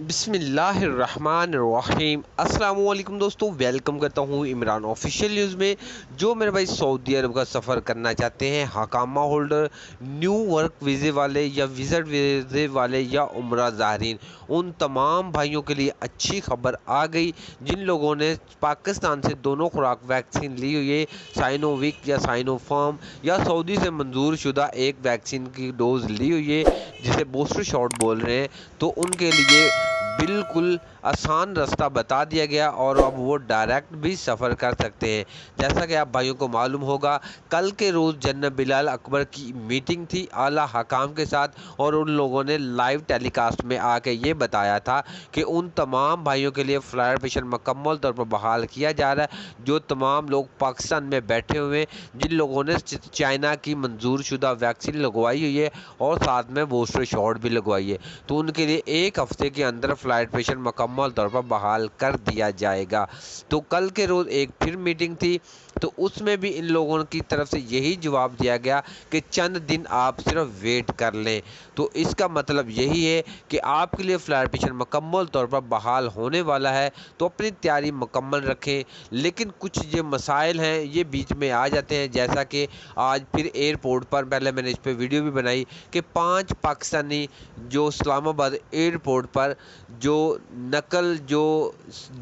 بسم اللہ الرحمن الرحیم۔ السلام علیکم دوستو، ویلکم کرتا ہوں عمران آفیشیل نیوز میں۔ جو میرے بھائی سعودی عرب کا سفر کرنا چاہتے ہیں، حکامہ ہولڈر، نیو ورک ویزے والے یا وزٹ ویزے والے یا عمرہ زائرین، ان تمام بھائیوں کے لیے اچھی خبر آ گئی جن لوگوں نے پاکستان سے دونوں خوراک ویکسین لی ہوئی ہے، سائنو ویک یا سائنو فارم، یا سعودی سے منظور شدہ ایک ویکسین کی ڈوز لی ہوئی ہے جسے بوسٹر شاٹ بول رہے ہیں، تو ان کے لیے بالکل آسان راستہ بتا دیا گیا اور اب وہ ڈائریکٹ بھی سفر کر سکتے ہیں۔ جیسا کہ آپ بھائیوں کو معلوم ہوگا، کل کے روز جنرل بلال اکبر کی میٹنگ تھی اعلیٰ حکام کے ساتھ، اور ان لوگوں نے لائیو ٹیلی کاسٹ میں آ کے یہ بتایا تھا کہ ان تمام بھائیوں کے لیے فلائٹ مشن مکمل طور پر بحال کیا جا رہا ہے جو تمام لوگ پاکستان میں بیٹھے ہوئے ہیں، جن لوگوں نے چائنا کی منظور شدہ ویکسین لگوائی ہوئی ہے اور ساتھ میں بوسٹر شاٹ بھی لگوائی ہے، تو ان کے لیے ایک ہفتے کے اندر فلائٹ مشن مکمل طور پر بحال کر دیا جائے گا۔ تو کل کے روز ایک پھر میٹنگ تھی، تو اس میں بھی ان لوگوں کی طرف سے یہی جواب دیا گیا کہ چند دن آپ صرف ویٹ کر لیں۔ تو اس کا مطلب یہی ہے کہ آپ کے لیے فلائٹ مشن مکمل طور پر بحال ہونے والا ہے، تو اپنی تیاری مکمل رکھیں۔ لیکن کچھ یہ مسائل ہیں، یہ بیچ میں آ جاتے ہیں، جیسا کہ آج پھر ایئرپورٹ پر، پہلے میں نے اس پہ ویڈیو بھی بنائی کہ 5 پاکستانی جو اسلام آباد ایئرپورٹ پر جو نقل جو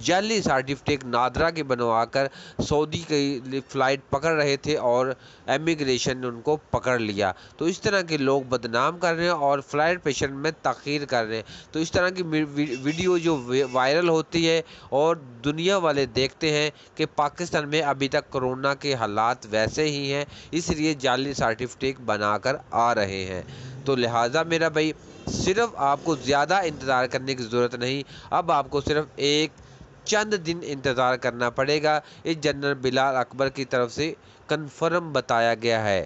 جعلی سرٹیفکیٹ نادرا کے بنوا کر سعودی کی فلائٹ پکڑ رہے تھے اور امیگریشن نے ان کو پکڑ لیا، تو اس طرح کے لوگ بدنام کر رہے ہیں اور فلائٹ پیشنٹ میں تاخیر کر رہے ہیں۔ تو اس طرح کی ویڈیو جو وائرل ہوتی ہے اور دنیا والے دیکھتے ہیں کہ پاکستان میں ابھی تک کرونا کے حالات ویسے ہی ہیں، اس لیے جعلی سرٹیفکیٹ بنا کر آ رہے ہیں۔ تو لہٰذا میرا بھائی، صرف آپ کو زیادہ انتظار کرنے کی ضرورت نہیں، اب آپ کو صرف چند دن انتظار کرنا پڑے گا۔ اس جنرل بلال اکبر کی طرف سے کنفرم بتایا گیا ہے۔